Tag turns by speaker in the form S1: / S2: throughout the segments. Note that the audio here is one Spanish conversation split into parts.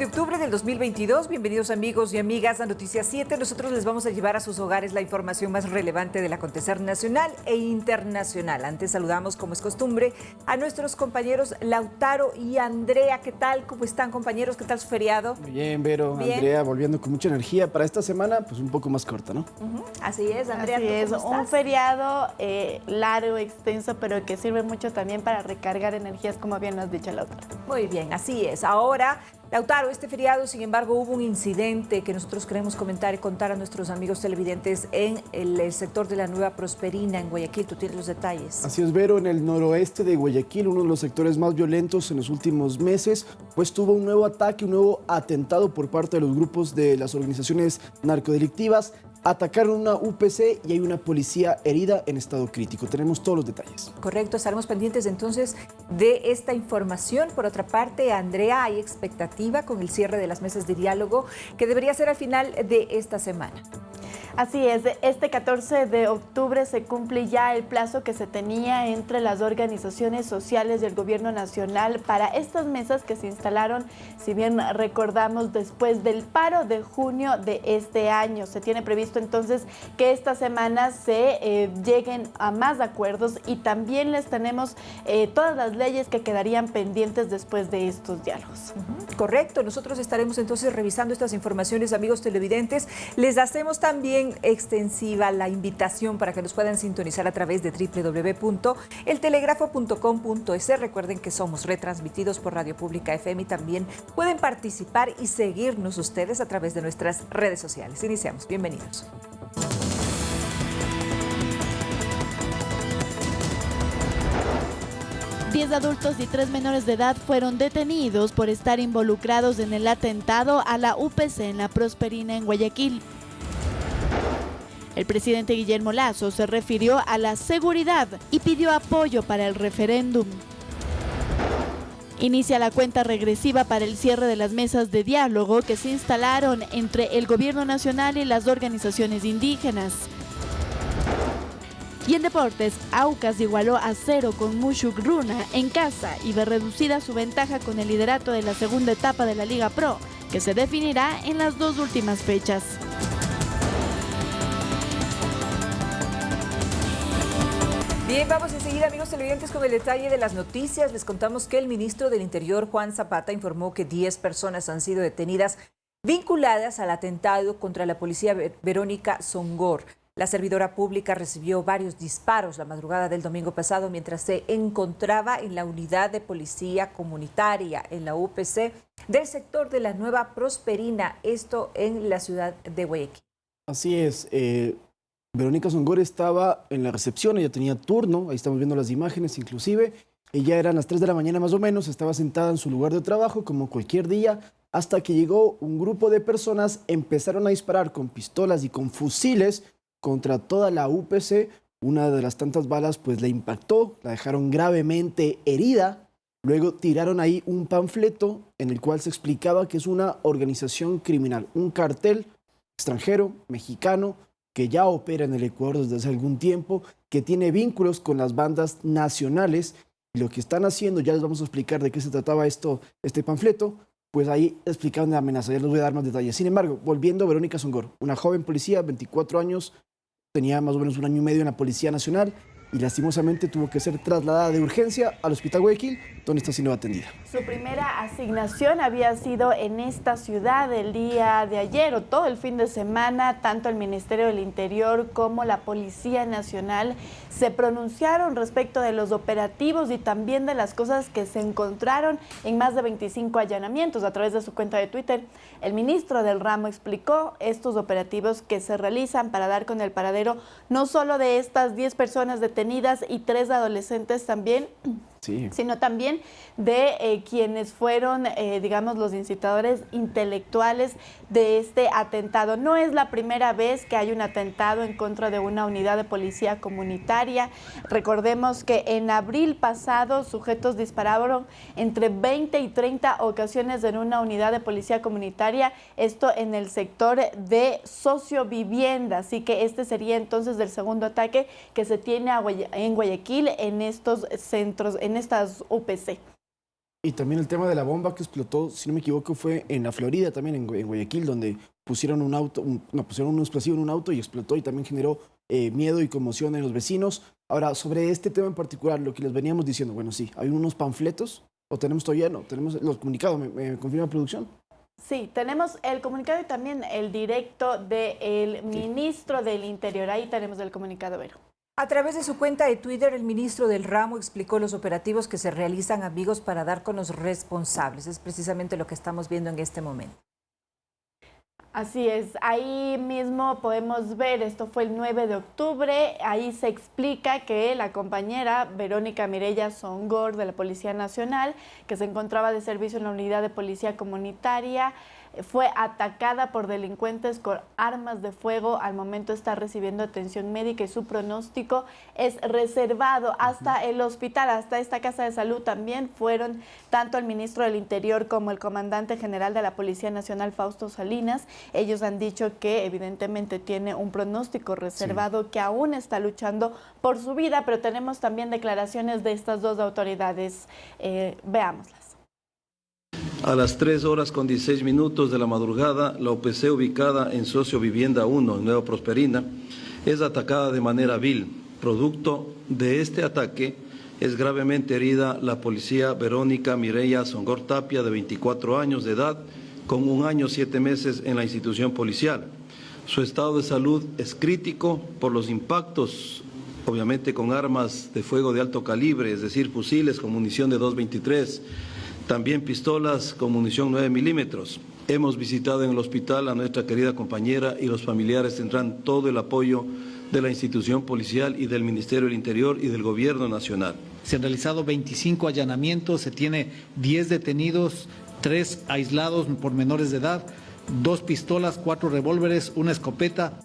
S1: de octubre del 2022. Bienvenidos amigos y amigas a Noticias 7. Nosotros les vamos a llevar a sus hogares la información más relevante del acontecer nacional e internacional. Antes saludamos, como es costumbre, a nuestros compañeros Lautaro y Andrea. ¿Qué tal? ¿Cómo están, compañeros? ¿Qué tal su feriado?
S2: Bien, Vero,
S1: Bien.
S2: Andrea, volviendo con mucha energía. Para esta semana, pues un poco más corta, ¿no?
S1: Así es, Andrea.
S3: Así es,
S1: ¿cómo estás?
S3: un feriado largo, extenso, pero que sirve mucho también para recargar energías, como bien nos has dicho, Lautaro.
S1: Muy bien, así es. Ahora, Lautaro, este feriado, sin embargo, hubo un incidente que nosotros queremos comentar y contar a nuestros amigos televidentes en el sector de la Nueva Prosperina, en Guayaquil. Tú tienes los detalles.
S2: Así es, Vero, en el noroeste de Guayaquil, uno de los sectores más violentos en los últimos meses, pues tuvo un nuevo ataque, un nuevo atentado por parte de los grupos de las organizaciones narcodelictivas. Atacaron una UPC y hay una policía herida en estado crítico. Tenemos todos los detalles.
S1: Correcto, estaremos pendientes entonces de esta información. Por otra parte, Andrea, hay expectativa con el cierre de las mesas de diálogo que debería ser al final de esta semana.
S3: Así es, este 14 de octubre se cumple ya el plazo que se tenía entre las organizaciones sociales del gobierno nacional para estas mesas que se instalaron, si bien recordamos, después del paro de junio de este año. Se tiene previsto entonces que esta semana se lleguen a más acuerdos y también les tenemos todas las leyes que quedarían pendientes después de estos diálogos.
S1: Correcto, nosotros estaremos entonces revisando estas informaciones, amigos televidentes. Les hacemos también extensiva la invitación para que nos puedan sintonizar a través de www.eltelegrafo.com.es. Recuerden que somos retransmitidos por Radio Pública FM y también pueden participar y seguirnos ustedes a través de nuestras redes sociales. Iniciamos. Bienvenidos.
S4: 10 adultos y 3 menores de edad fueron detenidos por estar involucrados en el atentado a la UPC en La Prosperina, en Guayaquil. El presidente Guillermo Lasso se refirió a la seguridad y pidió apoyo para el referéndum. Inicia la cuenta regresiva para el cierre de las mesas de diálogo que se instalaron entre el gobierno nacional y las organizaciones indígenas. Y en deportes, Aucas igualó a 0 con Mushuk Runa en casa y ve reducida su ventaja con el liderato de la segunda etapa de la Liga Pro, que se definirá en las 2 últimas fechas.
S1: Bien, vamos enseguida, amigos televidentes, con el detalle de las noticias. Les contamos que el ministro del Interior, Juan Zapata, informó que 10 personas han sido detenidas vinculadas al atentado contra la policía Verónica Songor. La servidora pública recibió varios disparos la madrugada del domingo pasado mientras se encontraba en la unidad de policía comunitaria en la UPC del sector de la Nueva Prosperina, esto en la ciudad de Guayaquil.
S2: Así es, Verónica Songor estaba en la recepción, ella tenía turno, ahí estamos viendo las imágenes inclusive, ella eran las 3 de la mañana más o menos, estaba sentada en su lugar de trabajo como cualquier día, hasta que llegó un grupo de personas, empezaron a disparar con pistolas y con fusiles contra toda la UPC. Una de las tantas balas pues la impactó, la dejaron gravemente herida. Luego tiraron ahí un panfleto en el cual se explicaba que es una organización criminal, un cartel extranjero, mexicano, que ya opera en el Ecuador desde hace algún tiempo, que tiene vínculos con las bandas nacionales. Y lo que están haciendo, ya les vamos a explicar de qué se trataba este panfleto, pues ahí explicaban la amenaza, ya les voy a dar más detalles. Sin embargo, volviendo a Verónica Songor, una joven policía, 24 años, tenía más o menos 1 año y medio en la Policía Nacional y lastimosamente tuvo que ser trasladada de urgencia al Hospital Guayaquil, donde está siendo atendida.
S3: Su primera asignación había sido en esta ciudad el día de ayer o todo el fin de semana. Tanto el Ministerio del Interior como la Policía Nacional se pronunciaron respecto de los operativos y también de las cosas que se encontraron en más de 25 allanamientos. A través de su cuenta de Twitter, el ministro del ramo explicó estos operativos que se realizan para dar con el paradero no solo de estas 10 personas detenidas y 3 adolescentes también, sí, sino también de quienes fueron, digamos, los incitadores intelectuales de este atentado. No es la primera vez que hay un atentado en contra de una unidad de policía comunitaria. Recordemos que en abril pasado sujetos dispararon entre 20 y 30 ocasiones en una unidad de policía comunitaria, esto en el sector de sociovivienda. Así que este sería entonces el segundo ataque que se tiene en Guayaquil en estos centros, en estas UPC.
S2: Y también el tema de la bomba que explotó, si no me equivoco, fue en la Florida, también en Guayaquil, donde pusieron pusieron un explosivo en un auto y explotó y también generó miedo y conmoción en los vecinos. Ahora, sobre este tema en particular, lo que les veníamos diciendo, bueno, sí, hay unos panfletos, o tenemos todavía, no, tenemos los comunicados, ¿me confirma producción?
S3: Sí, tenemos el comunicado y también el directo del ministro del Interior. Ahí tenemos el comunicado, Vero.
S1: A través de su cuenta de Twitter, el ministro del ramo explicó los operativos que se realizan, amigos, para dar con los responsables. Es precisamente lo que estamos viendo en este momento.
S3: Así es, ahí mismo podemos ver, esto fue el 9 de octubre, ahí se explica que la compañera Verónica Mireya Songor de la Policía Nacional, que se encontraba de servicio en la unidad de policía comunitaria, fue atacada por delincuentes con armas de fuego. Al momento está recibiendo atención médica y su pronóstico es reservado. Hasta el hospital, hasta esta casa de salud también fueron tanto el ministro del Interior como el comandante general de la Policía Nacional, Fausto Salinas. Ellos han dicho que evidentemente tiene un pronóstico reservado, que aún está luchando por su vida, pero tenemos también declaraciones de estas dos autoridades. Veámoslas.
S5: A las 3:16 de la madrugada, la UPC ubicada en Socio Vivienda 1, en Nueva Prosperina, es atacada de manera vil. Producto de este ataque es gravemente herida la policía Verónica Mireya Songor Tapia, de 24 años de edad, con 1 año 7 meses en la institución policial. Su estado de salud es crítico por los impactos, obviamente con armas de fuego de alto calibre, es decir, fusiles con munición de 223, también pistolas con munición 9 milímetros. Hemos visitado en el hospital a nuestra querida compañera y los familiares tendrán todo el apoyo de la institución policial y del Ministerio del Interior y del Gobierno Nacional.
S6: Se han realizado 25 allanamientos, se tiene 10 detenidos, 3 aislados por menores de edad, 2 pistolas, 4 revólveres, 1 escopeta.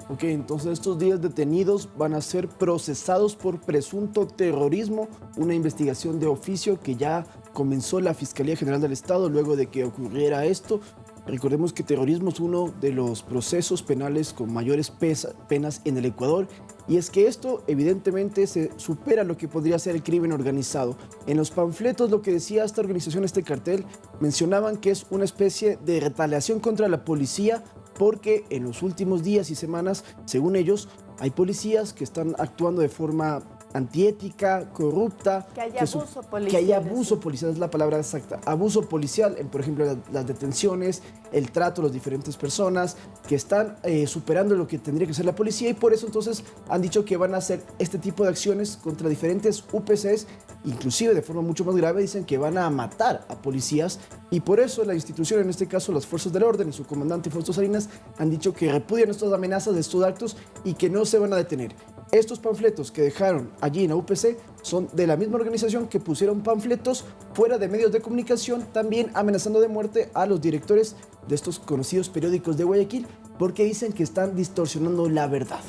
S2: Ok, entonces estos 10 detenidos van a ser procesados por presunto terrorismo, una investigación de oficio que ya comenzó la Fiscalía General del Estado luego de que ocurriera esto. Recordemos que terrorismo es uno de los procesos penales con mayores penas en el Ecuador, y es que esto evidentemente se supera lo que podría ser el crimen organizado. En los panfletos, lo que decía esta organización, este cartel, mencionaban que es una especie de retaliación contra la policía, porque en los últimos días y semanas, según ellos, hay policías que están actuando de forma antiética, corrupta.
S3: Que haya abuso policial.
S2: Que haya abuso policial, es la palabra exacta. Abuso policial en, por ejemplo, las detenciones, el trato a las diferentes personas, que están superando lo que tendría que ser la policía, y por eso entonces han dicho que van a hacer este tipo de acciones contra diferentes UPCs, inclusive de forma mucho más grave, dicen que van a matar a policías, y por eso la institución, en este caso las fuerzas del orden y su comandante Fausto Salinas, han dicho que repudian estas amenazas de estos actos y que no se van a detener. Estos panfletos que dejaron allí en la UPC son de la misma organización que pusieron panfletos fuera de medios de comunicación, también amenazando de muerte a los directores de estos conocidos periódicos de Guayaquil, porque dicen que están distorsionando la verdad.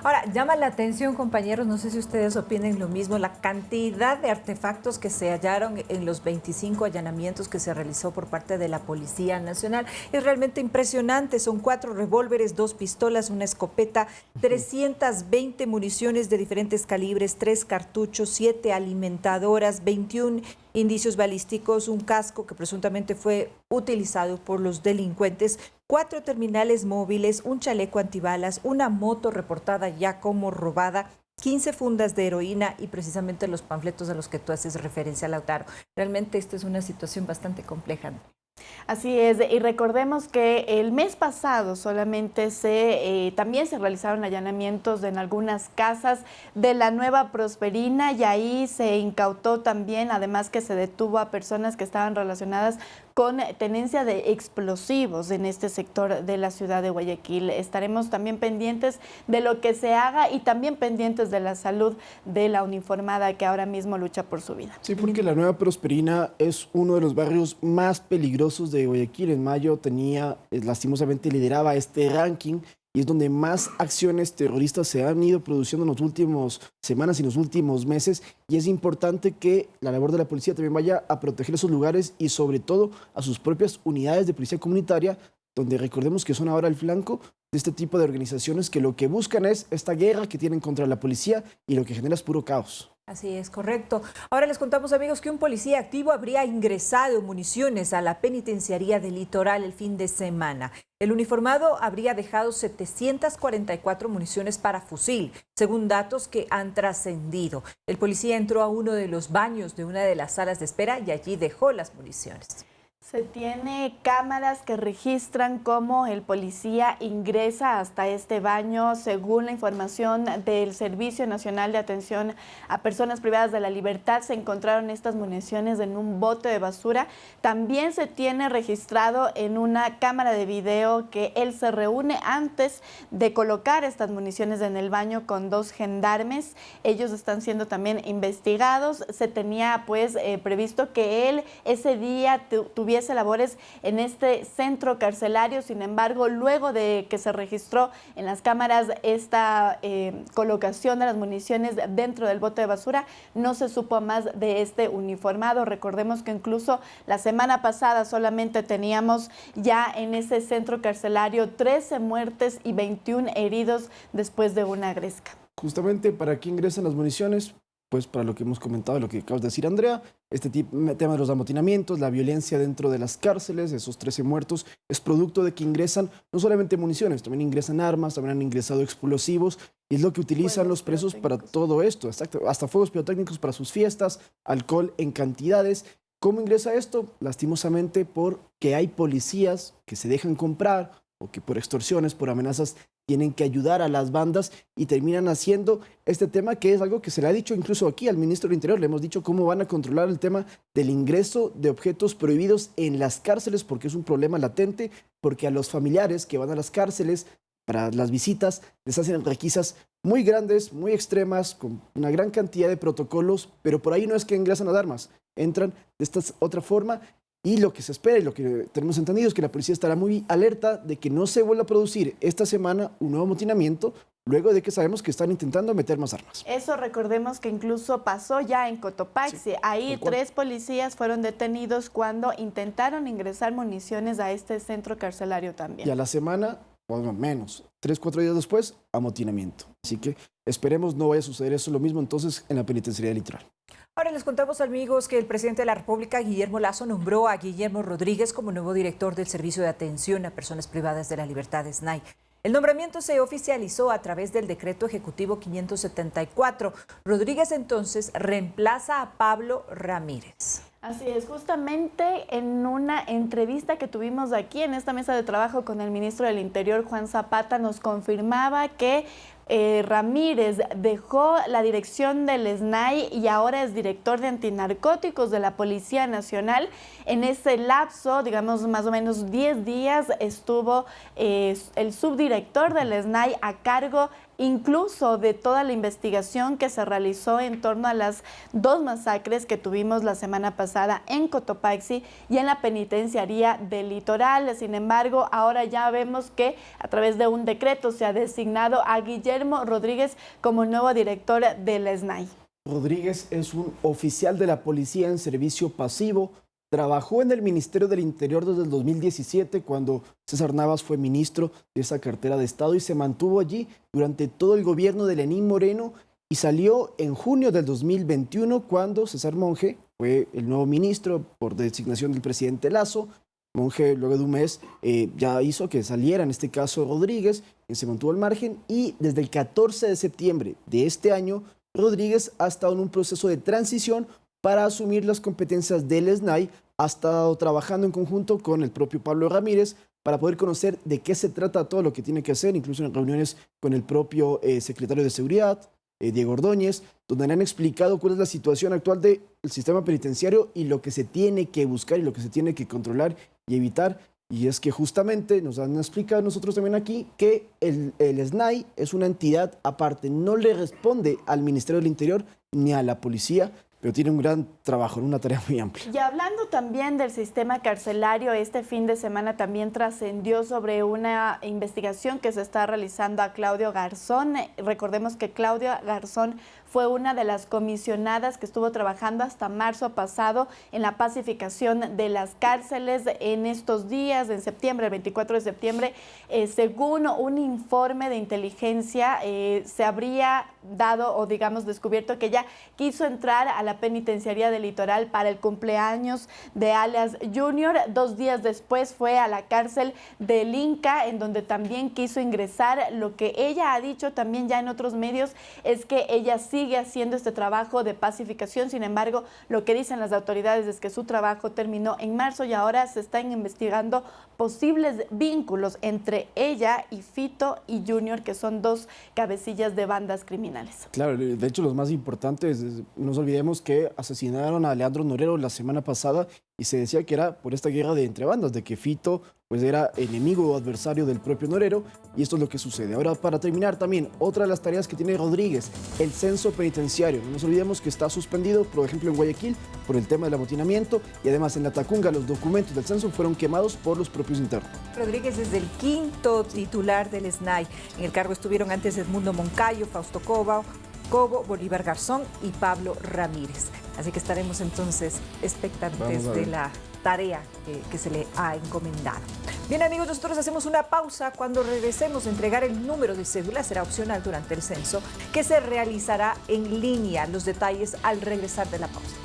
S1: Ahora, llama la atención, compañeros, no sé si ustedes opinen lo mismo, la cantidad de artefactos que se hallaron en los 25 allanamientos que se realizó por parte de la Policía Nacional. Es realmente impresionante, son 4 revólveres, 2 pistolas, una escopeta, 320 municiones de diferentes calibres, 3 cartuchos, 7 alimentadoras, 21 indicios balísticos, un casco que presuntamente fue utilizado por los delincuentes, 4 terminales móviles, un chaleco antibalas, una moto reportada ya como robada, 15 fundas de heroína y precisamente los panfletos a los que tú haces referencia, Lautaro. Realmente esta es una situación bastante compleja.
S3: Así es, y recordemos que el mes pasado solamente también se realizaron allanamientos en algunas casas de la Nueva Prosperina, y ahí se incautó también, además que se detuvo a personas que estaban relacionadas con tenencia de explosivos en este sector de la ciudad de Guayaquil. Estaremos también pendientes de lo que se haga y también pendientes de la salud de la uniformada que ahora mismo lucha por su vida.
S2: Sí, porque la Nueva Prosperina es uno de los barrios más peligrosos de Guayaquil. En mayo lastimosamente lideraba este ranking, y es donde más acciones terroristas se han ido produciendo en las últimas semanas y en los últimos meses, y es importante que la labor de la policía también vaya a proteger esos lugares y sobre todo a sus propias unidades de policía comunitaria, donde recordemos que son ahora el flanco de este tipo de organizaciones que lo que buscan es esta guerra que tienen contra la policía y lo que genera es puro caos.
S1: Así es, correcto. Ahora les contamos, amigos, que un policía activo habría ingresado municiones a la penitenciaría del Litoral el fin de semana. El uniformado habría dejado 744 municiones para fusil, según datos que han trascendido. El policía entró a uno de los baños de una de las salas de espera y allí dejó las municiones.
S3: Se tiene cámaras que registran cómo el policía ingresa hasta este baño. Según la información del Servicio Nacional de Atención a Personas Privadas de la Libertad, se encontraron estas municiones en un bote de basura. También se tiene registrado en una cámara de video que él se reúne antes de colocar estas municiones en el baño con 2 gendarmes. Ellos están siendo también investigados. Se tenía pues previsto que él ese día tuviese labores en este centro carcelario. Sin embargo, luego de que se registró en las cámaras esta colocación de las municiones dentro del bote de basura, no se supo más de este uniformado. Recordemos que incluso la semana pasada solamente teníamos ya en ese centro carcelario 13 muertes y 21 heridos después de una gresca.
S2: Justamente, ¿para qué ingresan las municiones? Pues para lo que hemos comentado, lo que acabas de decir, Andrea, este tema de los amotinamientos, la violencia dentro de las cárceles, esos 13 muertos, es producto de que ingresan no solamente municiones, también ingresan armas, también han ingresado explosivos, y es lo que utilizan los presos para todo esto, exacto, hasta fuegos pirotécnicos para sus fiestas, alcohol en cantidades. ¿Cómo ingresa esto? Lastimosamente porque hay policías que se dejan comprar o que por extorsiones, por amenazas, tienen que ayudar a las bandas y terminan haciendo este tema, que es algo que se le ha dicho incluso aquí al ministro del Interior. Le hemos dicho cómo van a controlar el tema del ingreso de objetos prohibidos en las cárceles, porque es un problema latente, porque a los familiares que van a las cárceles para las visitas les hacen requisas muy grandes, muy extremas, con una gran cantidad de protocolos, pero por ahí no es que ingresan a armas, entran de esta otra forma. Y lo que se espera y lo que tenemos entendido es que la policía estará muy alerta de que no se vuelva a producir esta semana un nuevo amotinamiento, luego de que sabemos que están intentando meter más armas.
S3: Eso recordemos que incluso pasó ya en Cotopaxi. Sí, ahí 3 policías fueron detenidos cuando intentaron ingresar municiones a este centro carcelario también.
S2: Y a la semana, bueno, menos, 3-4 días después, amotinamiento. Así que esperemos no vaya a suceder eso lo mismo entonces en la penitenciaría del Litoral.
S1: Ahora les contamos, amigos, que el presidente de la República, Guillermo Lasso, nombró a Guillermo Rodríguez como nuevo director del Servicio de Atención a Personas Privadas de la Libertad, SNAI. El nombramiento se oficializó a través del decreto ejecutivo 574. Rodríguez entonces reemplaza a Pablo Ramírez.
S3: Así es, justamente en una entrevista que tuvimos aquí en esta mesa de trabajo con el ministro del Interior, Juan Zapata, nos confirmaba que Ramírez dejó la dirección del SNAI y ahora es director de antinarcóticos de la Policía Nacional. En ese lapso, digamos más o menos 10 días, estuvo el subdirector del SNAI a cargo incluso de toda la investigación que se realizó en torno a las 2 masacres que tuvimos la semana pasada en Cotopaxi y en la penitenciaría del Litoral. Sin embargo, ahora ya vemos que a través de un decreto se ha designado a Guillermo Rodríguez como nuevo director del SNAI.
S2: Rodríguez es un oficial de la policía en servicio pasivo. Trabajó en el Ministerio del Interior desde el 2017, cuando César Navas fue ministro de esa cartera de Estado, y se mantuvo allí durante todo el gobierno de Lenín Moreno y salió en junio del 2021, cuando César Monge fue el nuevo ministro por designación del presidente Lasso. Monge, luego de un mes, ya hizo que saliera, en este caso, Rodríguez, que se mantuvo al margen, y desde el 14 de septiembre de este año, Rodríguez ha estado en un proceso de transición para asumir las competencias del SNAI. Ha estado trabajando en conjunto con el propio Pablo Ramírez para poder conocer de qué se trata todo lo que tiene que hacer, incluso en reuniones con el propio secretario de Seguridad, Diego Ordóñez, donde le han explicado cuál es la situación actual del sistema penitenciario y lo que se tiene que buscar y lo que se tiene que controlar y evitar. Y es que justamente nos han explicado nosotros también aquí que el SNAI es una entidad aparte, no le responde al Ministerio del Interior ni a la policía, pero tiene un gran trabajo, una tarea muy amplia.
S3: Y hablando también del sistema carcelario, este fin de semana también trascendió sobre una investigación que se está realizando a Claudio Garzón. Recordemos que Claudio Garzón fue una de las comisionadas que estuvo trabajando hasta marzo pasado en la pacificación de las cárceles en estos días, en septiembre, el 24 de septiembre. Según un informe de inteligencia, se habría dado o digamos descubierto que ella quiso entrar a la penitenciaría del Litoral para el cumpleaños de alias Junior. 2 días después fue a la cárcel del Inca, en donde también quiso ingresar. Lo que ella ha dicho también ya en otros medios es que ella sigue haciendo este trabajo de pacificación. Sin embargo, lo que dicen las autoridades es que su trabajo terminó en marzo y ahora se están investigando posibles vínculos entre ella y Fito y Junior, que son 2 cabecillas de bandas criminales.
S2: Claro, de hecho los más importantes, no nos olvidemos que asesinaron a Leandro Norero la semana pasada y se decía que era por esta guerra de entre bandas, de que Fito pues era enemigo o adversario del propio Norero, y esto es lo que sucede. Ahora, para terminar también, otra de las tareas que tiene Rodríguez, el censo penitenciario. No nos olvidemos que está suspendido, por ejemplo, en Guayaquil, por el tema del amotinamiento, y además en la Tacunga los documentos del censo fueron quemados por los propios internos.
S1: Rodríguez es el 5º titular del SNAI. En el cargo estuvieron antes Edmundo Moncayo, Fausto Cobo, Bolívar Garzón y Pablo Ramírez. Así que estaremos entonces expectantes de la tarea que se le ha encomendado. Bien, amigos, nosotros hacemos una pausa. Cuando regresemos, entregar el número de cédula será opcional durante el censo, que se realizará en línea. Los detalles al regresar de la pausa.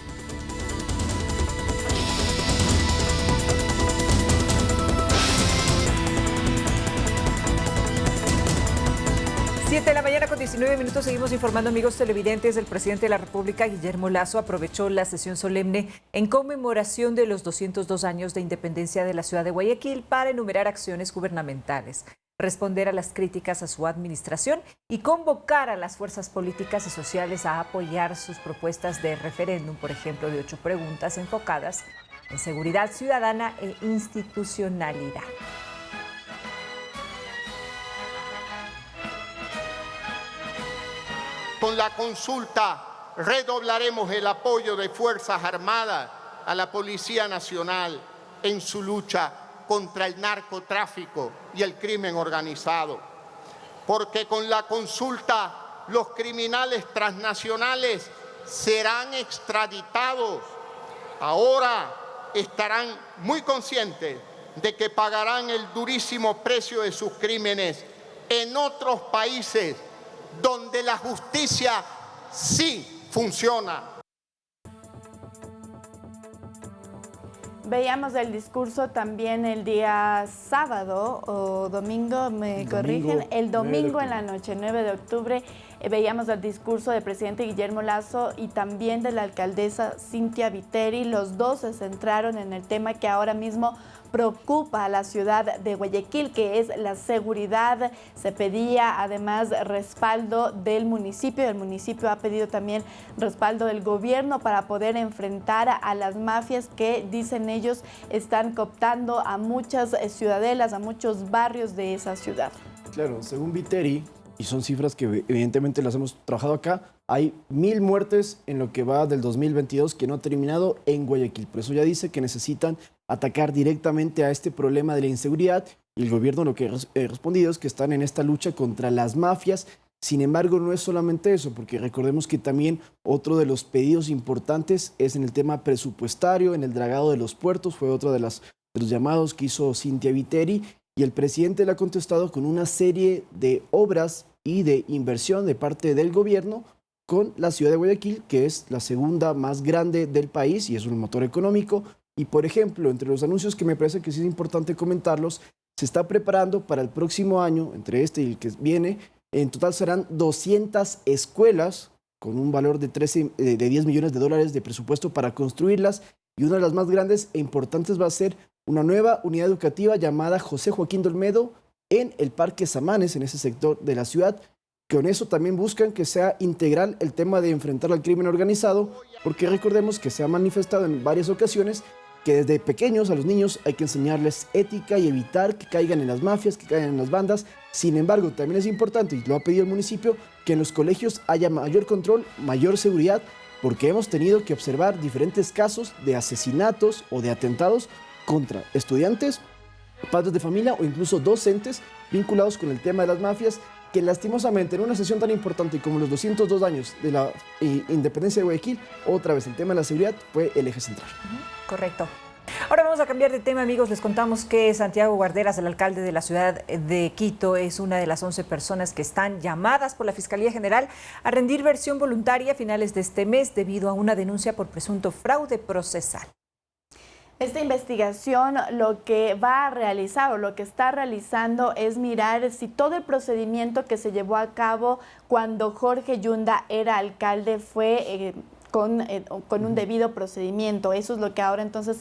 S1: 7 de la mañana con 19 minutos. Seguimos informando, amigos televidentes. El presidente de la República, Guillermo Lasso, aprovechó la sesión solemne en conmemoración de los 202 años de independencia de la ciudad de Guayaquil para enumerar acciones gubernamentales, responder a las críticas a su administración y convocar a las fuerzas políticas y sociales a apoyar sus propuestas de referéndum, por ejemplo, de 8 preguntas enfocadas en seguridad ciudadana e institucionalidad.
S7: Con la consulta redoblaremos el apoyo de Fuerzas Armadas a la Policía Nacional en su lucha contra el narcotráfico y el crimen organizado. Porque con la consulta los criminales transnacionales serán extraditados. Ahora estarán muy conscientes de que pagarán el durísimo precio de sus crímenes en otros países donde la justicia sí funciona.
S3: Veíamos el discurso también el día sábado o domingo, me corrigen, el domingo en la noche, 9 de octubre, veíamos el discurso del presidente Guillermo Lasso y también de la alcaldesa Cynthia Viteri. Los dos se centraron en el tema que ahora mismo preocupa a la ciudad de Guayaquil, que es la seguridad. Se pedía además respaldo del municipio. El municipio ha pedido también respaldo del gobierno para poder enfrentar a las mafias que, dicen ellos, están cooptando a muchas ciudadelas, a muchos barrios de esa ciudad.
S2: Claro, según Viteri, y son cifras que evidentemente las hemos trabajado acá, hay 1000 muertes en lo que va del 2022 que no ha terminado en Guayaquil. Por eso ya dice que necesitan atacar directamente a este problema de la inseguridad, y el gobierno lo que ha respondido es que están en esta lucha contra las mafias. Sin embargo, no es solamente eso, porque recordemos que también otro de los pedidos importantes es en el tema presupuestario, en el dragado de los puertos. Fue otro de los llamados que hizo Cynthia Viteri, y el presidente le ha contestado con una serie de obras y de inversión de parte del gobierno con la ciudad de Guayaquil, que es la segunda más grande del país y es un motor económico. Y, por ejemplo, entre los anuncios que me parece que sí es importante comentarlos, se está preparando para el próximo año, entre este y el que viene, en total serán 200 escuelas con un valor de 10 millones de dólares de presupuesto para construirlas, y una de las más grandes e importantes va a ser una nueva unidad educativa llamada José Joaquín de Olmedo en el Parque Samanes, en ese sector de la ciudad. Con eso también buscan que sea integral el tema de enfrentar al crimen organizado, porque recordemos que se ha manifestado en varias ocasiones que desde pequeños a los niños hay que enseñarles ética y evitar que caigan en las mafias, que caigan en las bandas. Sin embargo, también es importante, y lo ha pedido el municipio, que en los colegios haya mayor control, mayor seguridad, porque hemos tenido que observar diferentes casos de asesinatos o de atentados contra estudiantes, padres de familia o incluso docentes vinculados con el tema de las mafias, que lastimosamente en una sesión tan importante como los 202 años de la independencia de Guayaquil, otra vez el tema de la seguridad fue el eje central.
S1: Correcto. Ahora vamos a cambiar de tema, amigos. Les contamos que Santiago Guarderas, el alcalde de la ciudad de Quito, es una de las 11 personas que están llamadas por la Fiscalía General a rendir versión voluntaria a finales de este mes debido a una denuncia por presunto fraude procesal.
S3: Esta investigación lo que va a realizar o lo que está realizando es mirar si todo el procedimiento que se llevó a cabo cuando Jorge Yunda era alcalde fue con un debido procedimiento. Eso es lo que ahora entonces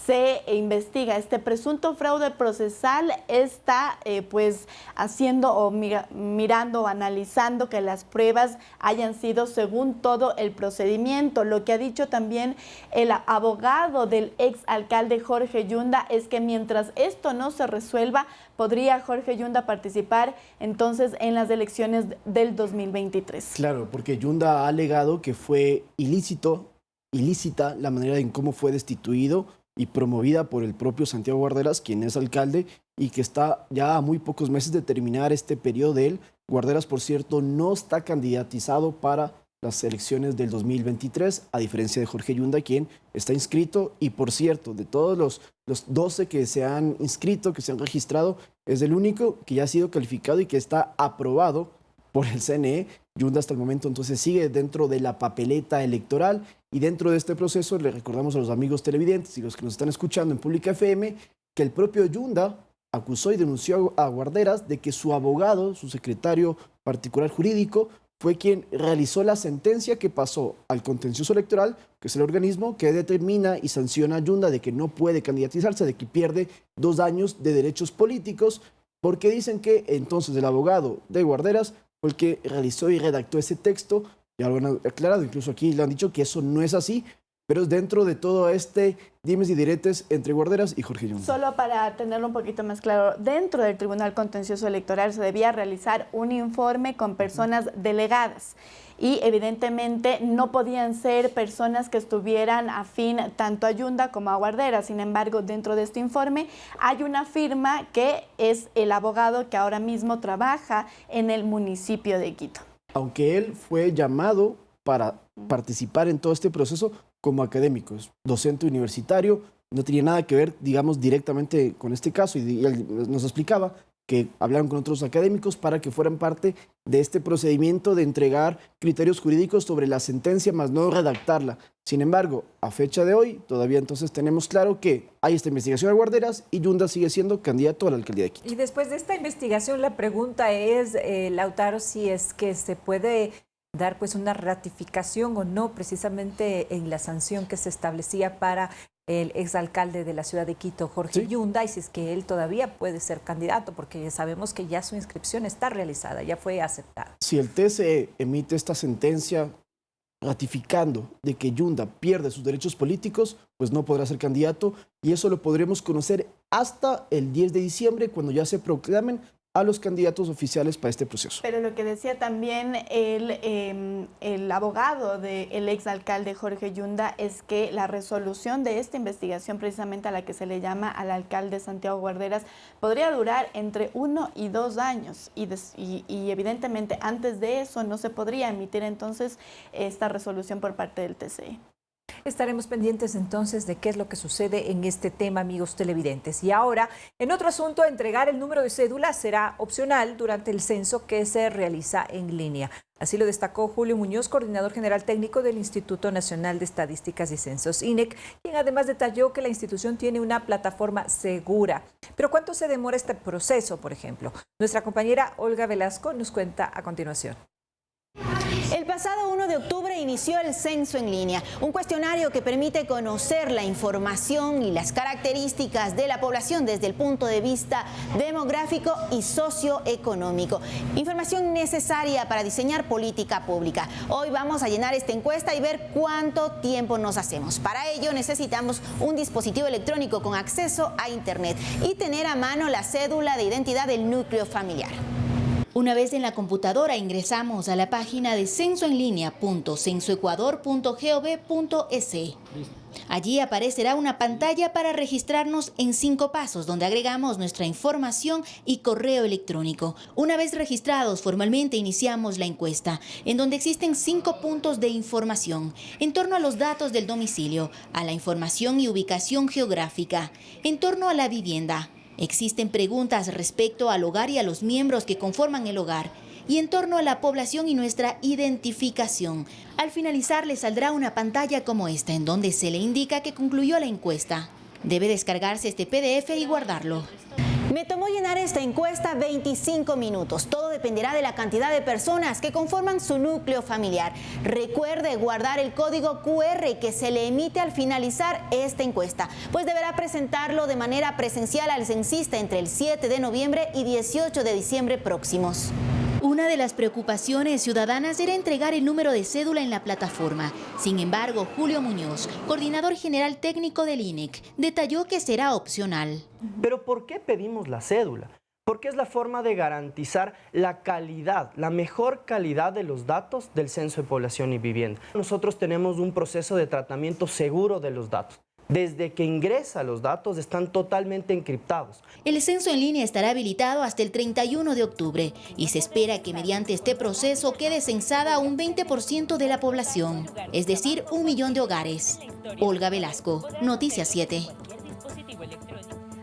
S3: se investiga. Este presunto fraude procesal está pues haciendo o mirando o analizando que las pruebas hayan sido según todo el procedimiento. Lo que ha dicho también el abogado del ex alcalde Jorge Yunda es que mientras esto no se resuelva, podría Jorge Yunda participar entonces en las elecciones del 2023.
S2: Claro, porque Yunda ha alegado que fue ilícita la manera en cómo fue destituido y promovida por el propio Santiago Guarderas, quien es alcalde y que está ya a muy pocos meses de terminar este periodo de él. Guarderas, por cierto, no está candidatizado para las elecciones del 2023, a diferencia de Jorge Yunda, quien está inscrito. Y por cierto, de todos los 12 que se han inscrito, que se han registrado, es el único que ya ha sido calificado y que está aprobado por el CNE. Yunda hasta el momento entonces sigue dentro de la papeleta electoral, y dentro de este proceso le recordamos a los amigos televidentes y los que nos están escuchando en Pública FM que el propio Yunda acusó y denunció a Guarderas de que su abogado, su secretario particular jurídico, fue quien realizó la sentencia que pasó al contencioso electoral, que es el organismo que determina y sanciona a Yunda de que no puede candidatizarse, de que pierde 2 años de derechos políticos, porque dicen que entonces el abogado de Guarderas fue el que realizó y redactó ese texto. Ya lo han aclarado, incluso aquí le han dicho que eso no es así, pero es dentro de todo este dimes y diretes entre Guarderas y Jorge Yunda.
S3: Solo para tenerlo un poquito más claro, dentro del Tribunal Contencioso Electoral se debía realizar un informe con personas delegadas y evidentemente no podían ser personas que estuvieran afín tanto a Yunda como a Guarderas. Sin embargo, dentro de este informe hay una firma que es el abogado que ahora mismo trabaja en el municipio de Quito.
S2: Aunque él fue llamado para participar en todo este proceso como académico, docente universitario, no tenía nada que ver, digamos, directamente con este caso, y él nos explicaba que hablaron con otros académicos para que fueran parte de este procedimiento de entregar criterios jurídicos sobre la sentencia, más no redactarla. Sin embargo, a fecha de hoy, todavía entonces tenemos claro que hay esta investigación de Guarderas y Yunda sigue siendo candidato a la alcaldía de Quito.
S1: Y después de esta investigación, la pregunta es, Lautaro, si es que se puede dar pues una ratificación o no precisamente en la sanción que se establecía para el exalcalde de la ciudad de Quito, Jorge Yunda, y si es que él todavía puede ser candidato, porque sabemos que ya su inscripción está realizada, ya fue aceptada.
S2: Si el TSE emite esta sentencia ratificando de que Yunda pierde sus derechos políticos, pues no podrá ser candidato, y eso lo podremos conocer hasta el 10 de diciembre, cuando ya se proclamen a los candidatos oficiales para este proceso.
S3: Pero lo que decía también el abogado del exalcalde Jorge Yunda es que la resolución de esta investigación, precisamente a la que se le llama al alcalde Santiago Guarderas, podría durar entre 1 y 2 años y evidentemente antes de eso no se podría emitir entonces esta resolución por parte del TSE.
S1: Estaremos pendientes entonces de qué es lo que sucede en este tema, amigos televidentes. Y ahora, en otro asunto, entregar el número de cédula será opcional durante el censo que se realiza en línea. Así lo destacó Julio Muñoz, coordinador general técnico del Instituto Nacional de Estadísticas y Censos, INEC, quien además detalló que la institución tiene una plataforma segura. Pero ¿cuánto se demora este proceso, por ejemplo? Nuestra compañera Olga Velasco nos cuenta a continuación.
S8: El pasado 1 de octubre inició el censo en línea, un cuestionario que permite conocer la información y las características de la población desde el punto de vista demográfico y socioeconómico. Información necesaria para diseñar política pública. Hoy vamos a llenar esta encuesta y ver cuánto tiempo nos hacemos. Para ello necesitamos un dispositivo electrónico con acceso a Internet y tener a mano la cédula de identidad del núcleo familiar. Una vez en la computadora ingresamos a la página de censoenlinea.censoecuador.gov.es. Allí aparecerá una pantalla para registrarnos en 5 pasos, donde agregamos nuestra información y correo electrónico. Una vez registrados, formalmente iniciamos la encuesta, en donde existen 5 puntos de información, en torno a los datos del domicilio, a la información y ubicación geográfica, en torno a la vivienda. Existen preguntas respecto al hogar y a los miembros que conforman el hogar, y en torno a la población y nuestra identificación. Al finalizar le saldrá una pantalla como esta, en donde se le indica que concluyó la encuesta. Debe descargarse este PDF y guardarlo. Me tomó llenar esta encuesta 25 minutos. Todo dependerá de la cantidad de personas que conforman su núcleo familiar. Recuerde guardar el código QR que se le emite al finalizar esta encuesta, pues deberá presentarlo de manera presencial al censista entre el 7 de noviembre y 18 de diciembre próximos. Una de las preocupaciones ciudadanas era entregar el número de cédula en la plataforma. Sin embargo, Julio Muñoz, coordinador general técnico del INEC, detalló que será opcional.
S9: ¿Pero por qué pedimos la cédula? Porque es la forma de garantizar la calidad, la mejor calidad de los datos del Censo de Población y Vivienda. Nosotros tenemos un proceso de tratamiento seguro de los datos. Desde que ingresa los datos están totalmente encriptados.
S8: El censo en línea estará habilitado hasta el 31 de octubre y se espera que mediante este proceso quede censada un 20% de la población, es decir, 1 millón de hogares. Olga Velasco, Noticias 7.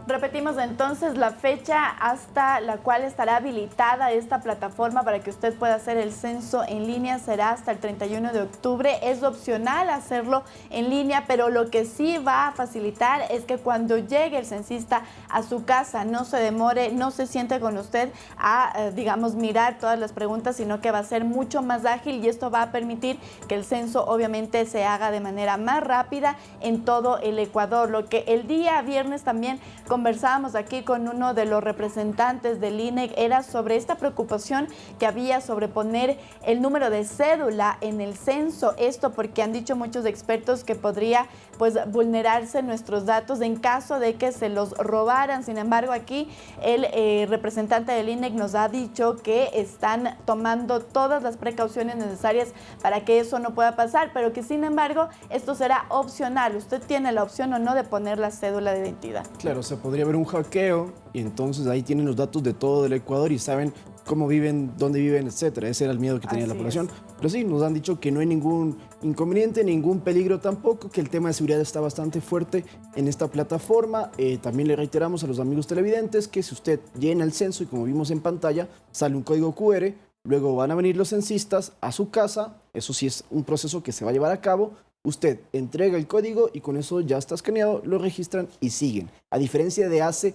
S3: Repetimos entonces la fecha hasta la cual estará habilitada esta plataforma para que usted pueda hacer el censo en línea. Será hasta el 31 de octubre. Es opcional hacerlo en línea, pero lo que sí va a facilitar es que cuando llegue el censista a su casa no se demore, no se siente con usted a, digamos, mirar todas las preguntas, sino que va a ser mucho más ágil y esto va a permitir que el censo obviamente se haga de manera más rápida en todo el Ecuador. Lo que el día viernes también conversábamos aquí con uno de los representantes del INEC era sobre esta preocupación que había sobre poner el número de cédula en el censo. Esto porque han dicho muchos expertos que podría pues vulnerarse nuestros datos en caso de que se los robaran. Sin embargo, aquí el representante del INEC nos ha dicho que están tomando todas las precauciones necesarias para que eso no pueda pasar, pero que sin embargo esto será opcional. Usted tiene la opción o no de poner la cédula de identidad.
S2: Claro, se podría haber un hackeo y entonces ahí tienen los datos de todo el Ecuador y saben cómo viven, dónde viven, etcétera. Ese era el miedo que tenía la población. Pero sí, nos han dicho que no hay ningún inconveniente, ningún peligro tampoco, que el tema de seguridad está bastante fuerte en esta plataforma. También le reiteramos a los amigos televidentes que si usted llena el censo y como vimos en pantalla, sale un código QR, luego van a venir los censistas a su casa, eso sí es un proceso que se va a llevar a cabo. Usted entrega el código y con eso ya está escaneado, lo registran y siguen. A diferencia de hace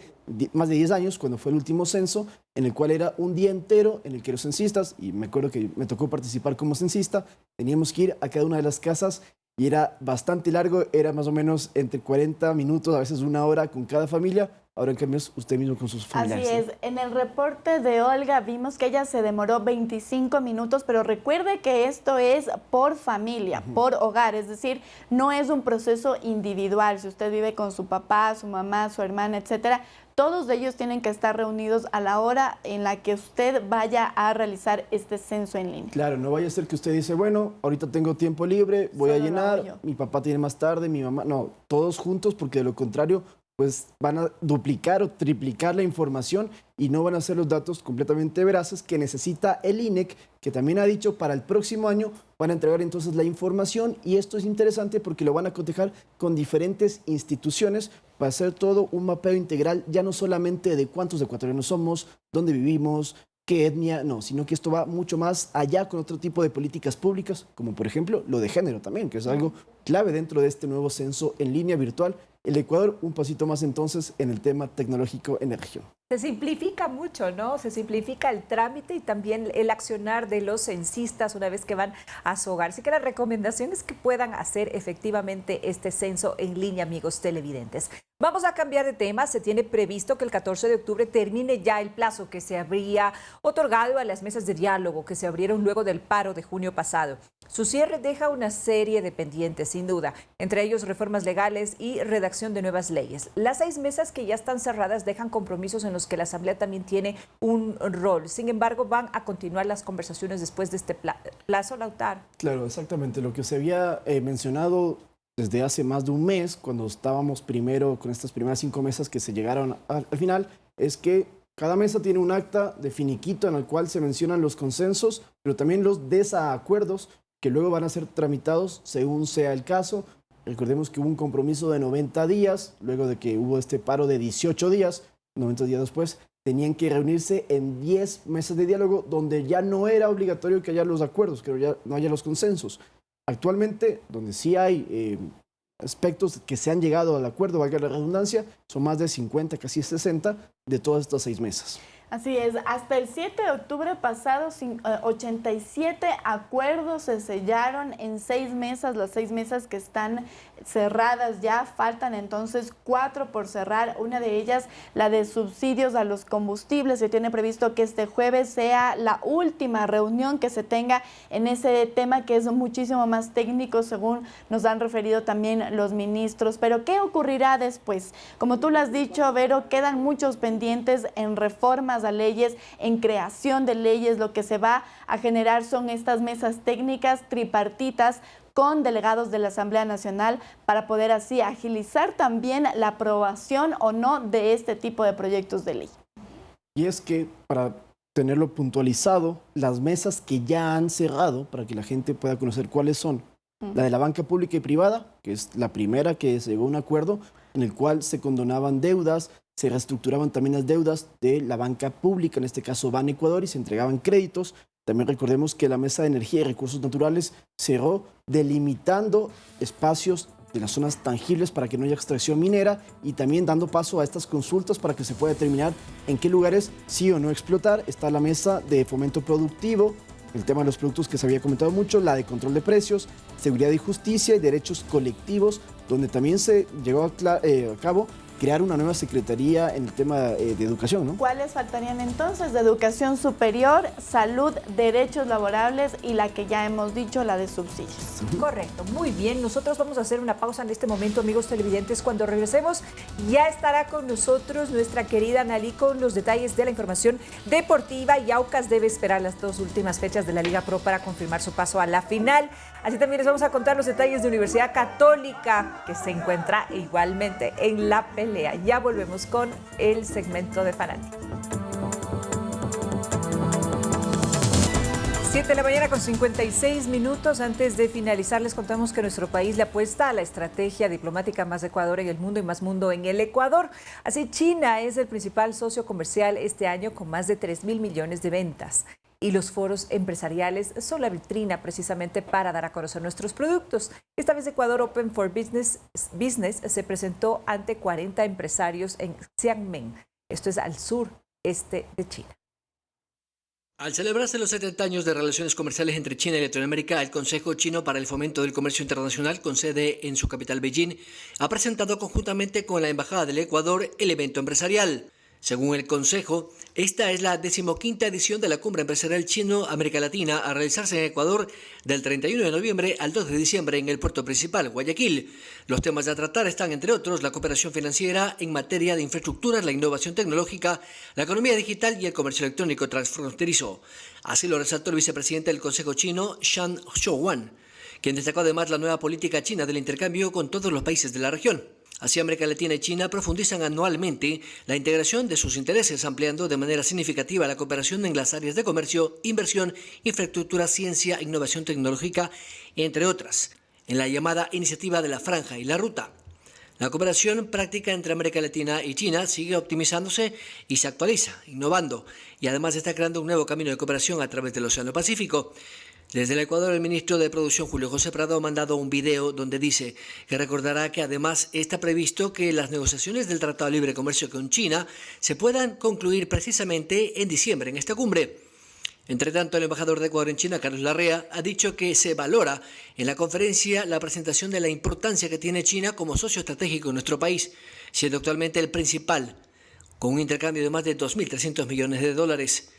S2: más de 10 años, cuando fue el último censo, en el cual era un día entero en el que los censistas, y me acuerdo que me tocó participar como censista, teníamos que ir a cada una de las casas y era bastante largo, era más o menos entre 40 minutos, a veces 1 hora con cada familia. Ahora en cambio es usted mismo con sus familiares.
S3: Así es. En el reporte de Olga vimos que ella se demoró 25 minutos, pero recuerde que esto es por familia, por hogar, es decir, no es un proceso individual. Si usted vive con su papá, su mamá, su hermana, etcétera, todos ellos tienen que estar reunidos a la hora en la que usted vaya a realizar este censo en línea.
S2: Claro, no vaya a ser que usted dice, bueno, ahorita tengo tiempo libre, voy a llenar, mi papá tiene más tarde, mi mamá, no, todos juntos, porque de lo contrario pues van a duplicar o triplicar la información y no van a ser los datos completamente veraces que necesita el INEC, que también ha dicho para el próximo año van a entregar entonces la información, y esto es interesante porque lo van a cotejar con diferentes instituciones para hacer todo un mapeo integral, ya no solamente de cuántos ecuatorianos somos, dónde vivimos, qué etnia, no, sino que esto va mucho más allá con otro tipo de políticas públicas, como por ejemplo lo de género también, que es algo clave dentro de este nuevo censo en línea virtual. El Ecuador un pasito más entonces en el tema tecnológico en la región.
S1: Se simplifica mucho, ¿no? Se simplifica el trámite y también el accionar de los censistas una vez que van a su hogar. Así que la recomendación es que puedan hacer efectivamente este censo en línea, amigos televidentes. Vamos a cambiar de tema. Se tiene previsto que el 14 de octubre termine ya el plazo que se habría otorgado a las mesas de diálogo que se abrieron luego del paro de junio pasado. Su cierre deja una serie de pendientes, sin duda, entre ellos reformas legales y redacción de nuevas leyes. Las 6 mesas que ya están cerradas dejan compromisos en los que la Asamblea también tiene un rol. Sin embargo, van a continuar las conversaciones después de este plazo, Lautaro.
S2: Claro, exactamente. Lo que se había mencionado desde hace más de un mes, cuando estábamos primero con estas primeras 5 mesas que se llegaron al final, es que cada mesa tiene un acta de finiquito en el cual se mencionan los consensos, pero también los desacuerdos que luego van a ser tramitados según sea el caso. Recordemos que hubo un compromiso de 90 días, luego de que hubo este paro de 18 días, 90 días después, tenían que reunirse en 10 mesas de diálogo, donde ya no era obligatorio que haya los acuerdos, que ya no haya los consensos. Actualmente, donde sí hay aspectos que se han llegado al acuerdo, valga la redundancia, son más de 50, casi 60 de todas estas 6 mesas.
S3: Así es, hasta el 7 de octubre pasado, 87 acuerdos se sellaron en 6 mesas, las 6 mesas que están cerradas ya, faltan entonces 4 por cerrar, una de ellas la de subsidios a los combustibles. Se tiene previsto que este jueves sea la última reunión que se tenga en ese tema, que es muchísimo más técnico, según nos han referido también los ministros. Pero ¿qué ocurrirá después? Como tú lo has dicho, Vero, quedan muchos pendientes en reformas a leyes, en creación de leyes. Lo que se va a generar son estas mesas técnicas tripartitas con delegados de la Asamblea Nacional para poder así agilizar también la aprobación o no de este tipo de proyectos de ley.
S2: Y es que, para tenerlo puntualizado, las mesas que ya han cerrado, para que la gente pueda conocer cuáles son, la de la banca pública y privada, que es la primera que se llegó a un acuerdo en el cual se condonaban deudas, se reestructuraban también las deudas de la banca pública, en este caso Ban Ecuador, y se entregaban créditos. También recordemos que la Mesa de Energía y Recursos Naturales cerró delimitando espacios de las zonas tangibles para que no haya extracción minera y también dando paso a estas consultas para que se pueda determinar en qué lugares sí o no explotar. Está la Mesa de Fomento Productivo, el tema de los productos que se había comentado mucho, la de control de precios, seguridad y justicia y derechos colectivos, donde también se llevó a cabo crear una nueva secretaría en el tema de educación, ¿no?
S3: ¿Cuáles faltarían entonces? De educación superior, salud, derechos laborables y la que ya hemos dicho, la de subsidios.
S1: Correcto, muy bien. Nosotros vamos a hacer una pausa en este momento, amigos televidentes. Cuando regresemos, ya estará con nosotros nuestra querida Analí con los detalles de la información deportiva. Y Aucas debe esperar las 2 últimas fechas de la Liga Pro para confirmar su paso a la final. Así también les vamos a contar los detalles de Universidad Católica, que se encuentra igualmente en la pelea. Ya volvemos con el segmento de Fanáticos. 7 de la mañana con 56 minutos. Antes de finalizar, les contamos que nuestro país le apuesta a la estrategia diplomática Más Ecuador en el mundo y Más Mundo en el Ecuador. Así, China es el principal socio comercial este año con más de 3.000 millones de ventas. Y los foros empresariales son la vitrina precisamente para dar a conocer nuestros productos. Esta vez Ecuador Open for Business se presentó ante 40 empresarios en Xiamen. Esto es al sureste de China.
S10: Al celebrarse los 70 años de relaciones comerciales entre China y Latinoamérica, el Consejo Chino para el Fomento del Comercio Internacional, con sede en su capital Beijing, ha presentado conjuntamente con la Embajada del Ecuador el evento empresarial. Según el Consejo, esta es la 15ª edición de la Cumbre Empresarial Chino-América Latina a realizarse en Ecuador del 31 de noviembre al 2 de diciembre en el puerto principal, Guayaquil. Los temas a tratar están, entre otros, la cooperación financiera en materia de infraestructuras, la innovación tecnológica, la economía digital y el comercio electrónico transfronterizo. Así lo resaltó el vicepresidente del Consejo Chino, Shan Shouwan, quien destacó además la nueva política china del intercambio con todos los países de la región. Así, América Latina y China profundizan anualmente la integración de sus intereses, ampliando de manera significativa la cooperación en las áreas de comercio, inversión, infraestructura, ciencia, innovación tecnológica, entre otras, en la llamada Iniciativa de la Franja y la Ruta. La cooperación práctica entre América Latina y China sigue optimizándose y se actualiza, innovando, y además está creando un nuevo camino de cooperación a través del Océano Pacífico. Desde el Ecuador, el ministro de Producción, Julio José Prado, ha mandado un video donde dice que recordará que además está previsto que las negociaciones del Tratado de Libre Comercio con China se puedan concluir precisamente en diciembre en esta cumbre. Entre tanto, el embajador de Ecuador en China, Carlos Larrea, ha dicho que se valora en la conferencia la presentación de la importancia que tiene China como socio estratégico en nuestro país, siendo actualmente el principal, con un intercambio de más de 2.300 millones de dólares.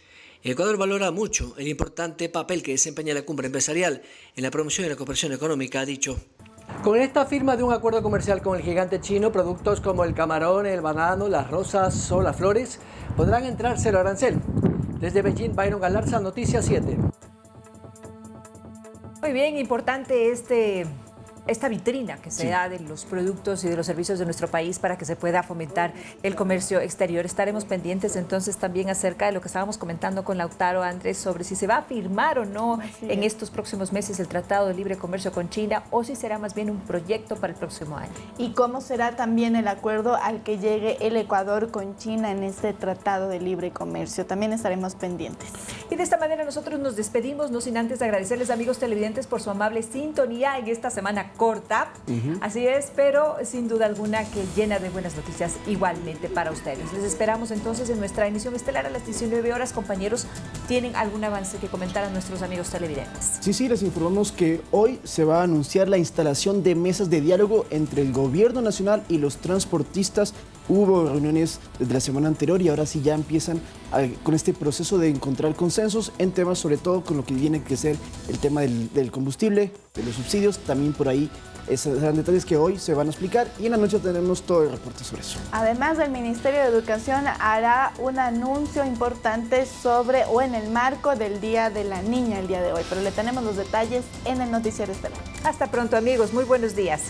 S10: Ecuador valora mucho el importante papel que desempeña la cumbre empresarial en la promoción de la cooperación económica, ha dicho.
S11: Con esta firma de un acuerdo comercial con el gigante chino, productos como el camarón, el banano, las rosas o las flores podrán entrar cero arancel. Desde Beijing, Byron Galarza, Noticias 7.
S1: Muy bien, importante esta vitrina que se da de los productos y de los servicios de nuestro país para que se pueda fomentar el comercio exterior. Estaremos pendientes entonces también acerca de lo que estábamos comentando con Lautaro Andrés sobre si se va a firmar o no en estos próximos meses el Tratado de Libre Comercio con China o si será más bien un proyecto para el próximo año.
S3: Y cómo será también el acuerdo al que llegue el Ecuador con China en este Tratado de Libre Comercio. También estaremos pendientes.
S1: Y de esta manera nosotros nos despedimos, no sin antes agradecerles, amigos televidentes, por su amable sintonía en esta semana corta. Así es, pero sin duda alguna que llena de buenas noticias igualmente para ustedes. Les esperamos entonces en nuestra emisión estelar a las 19 horas. Compañeros, ¿tienen algún avance que comentar a nuestros amigos televidentes?
S2: Sí, les informamos que hoy se va a anunciar la instalación de mesas de diálogo entre el gobierno nacional y los transportistas. Hubo reuniones desde la semana anterior y ahora sí ya empiezan con este proceso de encontrar consensos en temas, sobre todo con lo que viene que ser el tema del combustible, de los subsidios. También por ahí serán detalles que hoy se van a explicar y en la noche tenemos todo el reporte sobre eso.
S3: Además, el Ministerio de Educación hará un anuncio importante sobre o en el marco del Día de la Niña el día de hoy, pero le tenemos los detalles en el noticiero estelar.
S1: Hasta pronto, amigos. Muy buenos días.